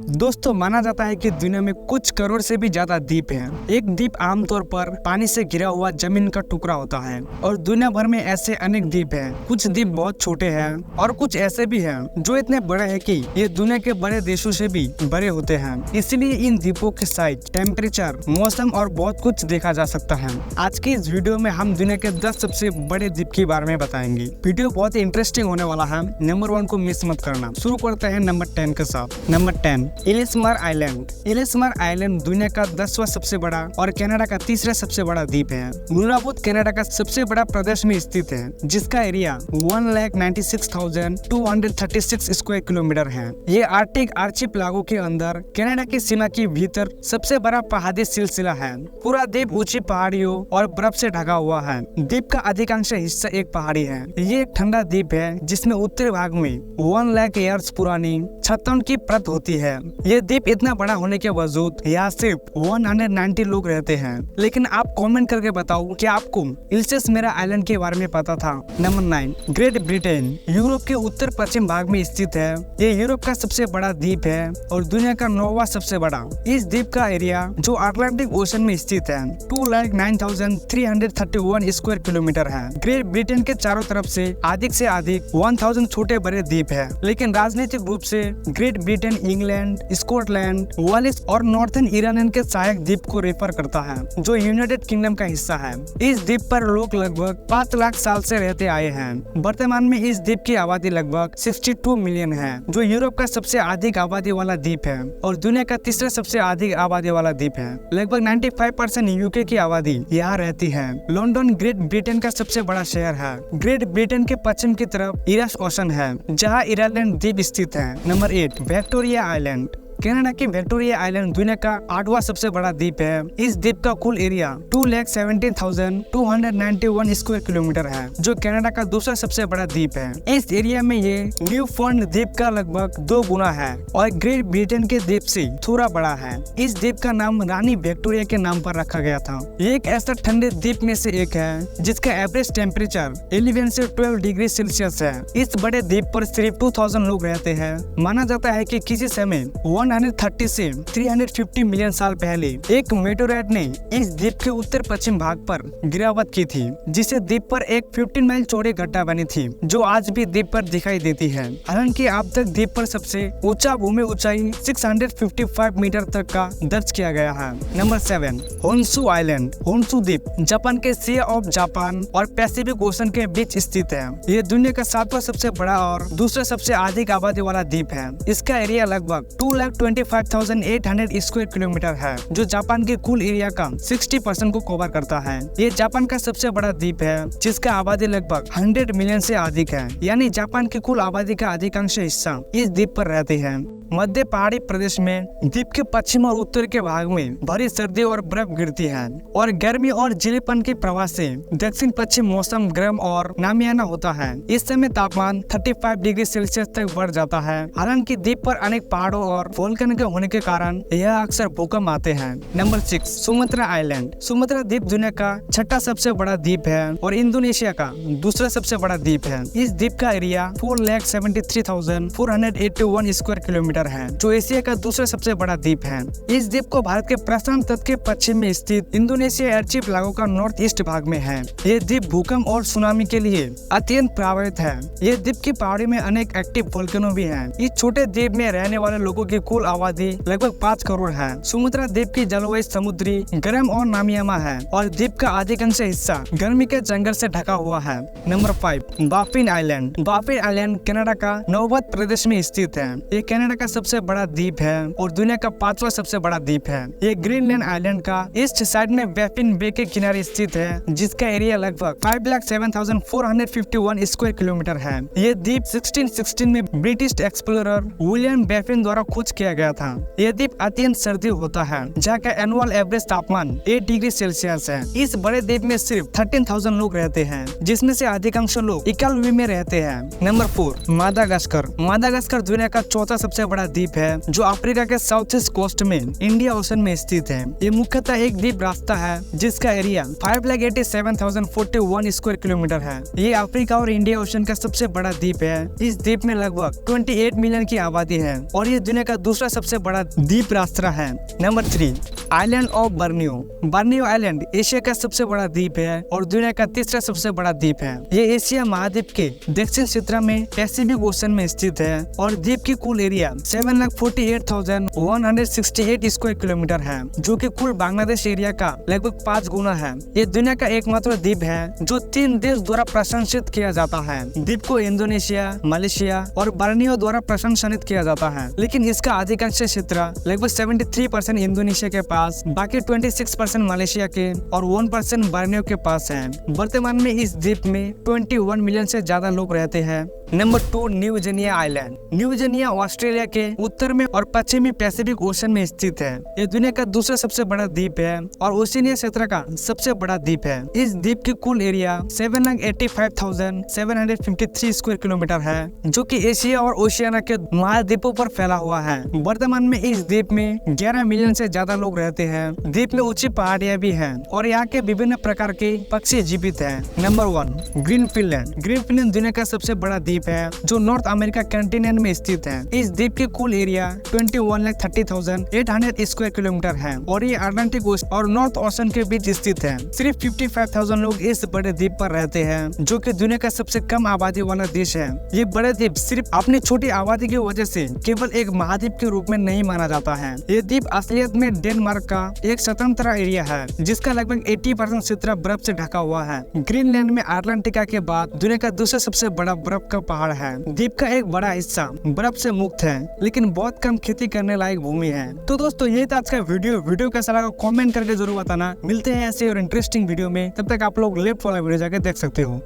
दोस्तों, माना जाता है कि दुनिया में कुछ करोड़ से भी ज्यादा द्वीप हैं। एक द्वीप आमतौर पर पानी से घिरा हुआ जमीन का टुकड़ा होता है और दुनिया भर में ऐसे अनेक द्वीप हैं। कुछ द्वीप बहुत छोटे हैं और कुछ ऐसे भी हैं जो इतने बड़े हैं कि ये दुनिया के बड़े देशों से भी बड़े होते हैं। इसलिए इन द्वीपों के साइज, टेम्परेचर, मौसम और बहुत कुछ देखा जा सकता है। आज की इस वीडियो में हम दुनिया के 10 सबसे बड़े द्वीप के बारे में बताएंगे। वीडियो बहुत ही इंटरेस्टिंग होने वाला है। नंबर 1 को मिस मत करना। शुरू करते हैं नंबर 10 के साथ। Number 10, Ellesmere island. Ellesmere island दुनिया का 10वां सबसे बड़ा और कनाडा का तीसरा सबसे बड़ा द्वीप है। नूराबुत कनाडा का सबसे बड़ा प्रदेश में स्थित है, जिसका एरिया 1,96,236 स्क्वायर किलोमीटर है। ये आर्कटिक आर्चिपेलागो के अंदर कनाडा की सीमा के भीतर सबसे बड़ा पहाड़ी सिलसिला है। पूरा द्वीप ऊंची पहाड़ियों और बर्फ से ढका हुआ है। द्वीप का अधिकांश हिस्सा एक पहाड़ी है। ये एक ठंडा द्वीप है जिसमें उत्तरी भाग में 1 लाख ईयर्स पुरानी छतों की परत होती है। ये द्वीप इतना बड़ा होने के बावजूद यहाँ सिर्फ 190 लोग रहते हैं। लेकिन आप कमेंट करके बताओ कि आपको इल्सेसमेरा आइलैंड के बारे में पता था। Number 9, great Britain. यूरोप के उत्तर पश्चिम भाग में स्थित है। ये यूरोप का सबसे बड़ा द्वीप है और दुनिया का 9वां सबसे बड़ा। इस द्वीप का एरिया जो अटलांटिक ओशन में स्थित है 2,09,331 स्क्वायर किलोमीटर है। ग्रेट ब्रिटेन के चारों तरफ से अधिक 1000 छोटे बड़े द्वीप है। लेकिन राजनीतिक रूप से great Britain England, Scotland, Wallis और नॉर्थर्न आयरलैंड के सहायक द्वीप को रेफर करता है, जो यूनाइटेड किंगडम का हिस्सा है। इस द्वीप पर लोग लगभग 5 लाख साल से रहते आए हैं। वर्तमान में इस द्वीप की आबादी लगभग 62 मिलियन है, जो यूरोप का सबसे अधिक आबादी वाला द्वीप है और दुनिया का तीसरा सबसे अधिक आबादी वाला द्वीप है। लगभग 95% यूके की आबादी यहाँ रहती है। लंदन ग्रेट ब्रिटेन का सबसे बड़ा शहर है। ग्रेट ब्रिटेन के पश्चिम की तरफ ईरास ओशन है, जहाँ आयरलैंड द्वीप स्थित है। Number 8, Victoria island. कनाडा की विक्टोरिया आइलैंड दुनिया का 8वां सबसे बड़ा द्वीप है। इस द्वीप का कुल एरिया 2,17,291 स्क्वायर किलोमीटर है, जो कनाडा का दूसरा सबसे बड़ा द्वीप है। इस एरिया में ये न्यूफाउंडलैंड द्वीप का लगभग 2 गुना है और ग्रेट ब्रिटेन के द्वीप से थोड़ा बड़ा है। इस द्वीप का नाम रानी विक्टोरिया के नाम पर रखा गया था। ये एक ऐसा ठंडे द्वीप में से एक है जिसका एवरेज टेम्परेचर 11 से 12 डिग्री सेल्सियस है। इस बड़े द्वीप पर सिर्फ 2000 लोग रहते हैं। माना जाता है कि किसी समय 130 से 350 मिलियन साल पहले एक मेटेओराइट ने इस द्वीप के उत्तर पश्चिम भाग पर गिरावट की थी, जिससे द्वीप पर एक 15 माइल चौड़ी गड्ढा बनी थी, जो आज भी द्वीप पर दिखाई देती है। हालांकि अब तक द्वीप पर सबसे ऊंचा भूमि ऊंचाई 655 मीटर तक का दर्ज किया गया है। Number 7, Honshu island. होन्शु द्वीप जापान के सी ऑफ जापान और पैसिफिक ओशन के बीच स्थित है। ये दुनिया का 7वां सबसे बड़ा और दूसरा सबसे अधिक आबादी वाला द्वीप है। इसका एरिया लगभग 2,25,800 स्क्वायर किलोमीटर है, जो जापान के कुल एरिया का 60% को कवर करता है। ये जापान का सबसे बड़ा द्वीप है, जिसका आबादी लगभग 100 मिलियन से अधिक है। यानी जापान की कुल आबादी का अधिकांश हिस्सा इस द्वीप पर रहते हैं। मध्य पहाड़ी प्रदेश में द्वीप के पश्चिम और उत्तर के भाग में भारी सर्दी और बर्फ गिरती है और गर्मी और जिलेपन के प्रभाव से दक्षिण पश्चिम मौसम गर्म और नामियाना होता है। इस समय तापमान 35 डिग्री सेल्सियस तक बढ़ जाता है। हालांकि द्वीप पर अनेक पहाड़ों और वोल्केनो के होने के कारण यह अक्सर भूकंप आते हैं। Number 6, Sumatra island. सुमात्रा द्वीप दुनिया का 6ठा सबसे बड़ा द्वीप है और इंडोनेशिया का दूसरा सबसे बड़ा द्वीप है। इस द्वीप का एरिया 4,73,481 स्क्वायर किलोमीटर है, जो एशिया का दूसरा सबसे बड़ा द्वीप है। इस द्वीप को भारत के प्रशांत तट के पश्चिम में स्थित इंडोनेशिया आर्चिपेलागो का नॉर्थ ईस्ट भाग में है। ये द्वीप भूकंप और सुनामी के लिए अत्यंत प्रभावित है। ये द्वीप की पहाड़ी में अनेक एक्टिव वोल्केनो भी हैं। इस छोटे द्वीप में रहने वाले लोगों की कुल आबादी लगभग 5 करोड़ है। सुमात्रा द्वीप की जलवायु समुद्री, गर्म और नामियामा है और द्वीप का अधिकांश हिस्सा गर्मी के जंगल से ढका हुआ है। Number 5, Baffin Island. Baffin Island Canada का नौबत प्रदेश में स्थित है। ये कनाडा का सबसे बड़ा द्वीप है और दुनिया का 5वां सबसे बड़ा द्वीप है। ये ग्रीनलैंड आइलैंड का ईस्ट साइड में बाफिन बे के किनारे स्थित है, जिसका एरिया लगभग 5,07,451 स्क्वायर किलोमीटर है। ये द्वीप 1616 में ब्रिटिश एक्सप्लोरर विलियम बाफिन द्वारा खोज किया गया था। ये द्वीप अत्यंत सर्दी होता है, जहाँ का एनुअल एवरेज तापमान 8 डिग्री सेल्सियस है। इस बड़े द्वीप में सिर्फ 13,000 लोग रहते हैं, जिसमें से अधिकांश लोग इकालवी में रहते हैं। Number 4, Madagascar. मादागास्कर दुनिया का 4था सबसे बड़ा बड़ा द्वीप है जो अफ्रीका के साउथ ईस्ट कोस्ट में इंडिया ओशन में स्थित है। ये मुख्यतः एक द्वीप रास्ता है जिसका एरिया 5,87,041 स्क्वायर किलोमीटर है। ये अफ्रीका और इंडिया ओशन का सबसे बड़ा द्वीप है। इस द्वीप में लगभग 28 मिलियन की आबादी है और ये दुनिया का दूसरा सबसे बड़ा द्वीप रास्ता है। Number 3, island of Borneo. Borneo island Asia का सबसे बड़ा द्वीप है और दुनिया का तीसरा सबसे बड़ा द्वीप है। ये एशिया महाद्वीप के दक्षिण क्षेत्र में पैसिफिक ओशन में स्थित है और द्वीप की कुल एरिया 7,48,168 स्क्वायर किलोमीटर है, जो कि कुल बांग्लादेश एरिया का लगभग 5 गुना है। ये दुनिया का एकमात्र द्वीप है जो 3 देश द्वारा प्रशंसित किया जाता है। द्वीप को इंडोनेशिया, मलेशिया और बर्नियो द्वारा प्रशंसित किया जाता है, लेकिन इसका अधिकांश क्षेत्र लगभग 73% इंडोनेशिया के पास, बाकी 26% मलेशिया के और 1% बर्नियो के पास है। वर्तमान में इस द्वीप में 21 मिलियन से ज्यादा लोग रहते हैं। Number 2, new Guinea island. New Guinea Australia के उत्तर में और पश्चिमी पैसिफिक ओशन में स्थित है। ये दुनिया का दूसरा सबसे बड़ा द्वीप है और ओशिनिया क्षेत्र का सबसे बड़ा द्वीप है। इस द्वीप की कुल एरिया 7,85,753 स्क्वायर किलोमीटर है, जो कि एशिया और ओशियाना के महाद्वीपों पर फैला हुआ है। वर्तमान में इस द्वीप में 11 मिलियन से ज्यादा लोग रहते हैं। द्वीप में ऊंची पहाड़ियां भी हैं और यहाँ के विभिन्न प्रकार के पक्षी जीवित हैं। Number 1, greenfield. ग्रीनफील्ड दुनिया का सबसे बड़ा द्वीप है जो नॉर्थ अमेरिका कॉन्टिनेंट में स्थित है। इस द्वीप की कुल एरिया 21,30,800 स्क्वायर किलोमीटर है और ये अटलांटिक ओशन और नॉर्थ ओशन के बीच स्थित है। सिर्फ 55,000 लोग इस बड़े द्वीप पर रहते हैं, जो कि दुनिया का सबसे कम आबादी वाला देश है। ये बड़े द्वीप सिर्फ अपनी छोटी आबादी की वजह से केवल एक महाद्वीप के रूप में नहीं माना जाता है। ये द्वीप असलियत में डेनमार्क का एक स्वतंत्र एरिया है जिसका लगभग 80% क्षेत्र बर्फ से ढका हुआ है। ग्रीनलैंड में अटलांटिका के बाद दुनिया का दूसरा सबसे बड़ा बर्फ का पहाड़ है। द्वीप का एक बड़ा हिस्सा बर्फ से मुक्त है, लेकिन बहुत कम खेती करने लायक भूमि है। तो दोस्तों ये था आज का वीडियो कैसा लगा कमेंट करके जरूर बताना। मिलते हैं ऐसे और इंटरेस्टिंग वीडियो में, तब तक आप लोग लेफ्ट वाला वीडियो जाके देख सकते हो।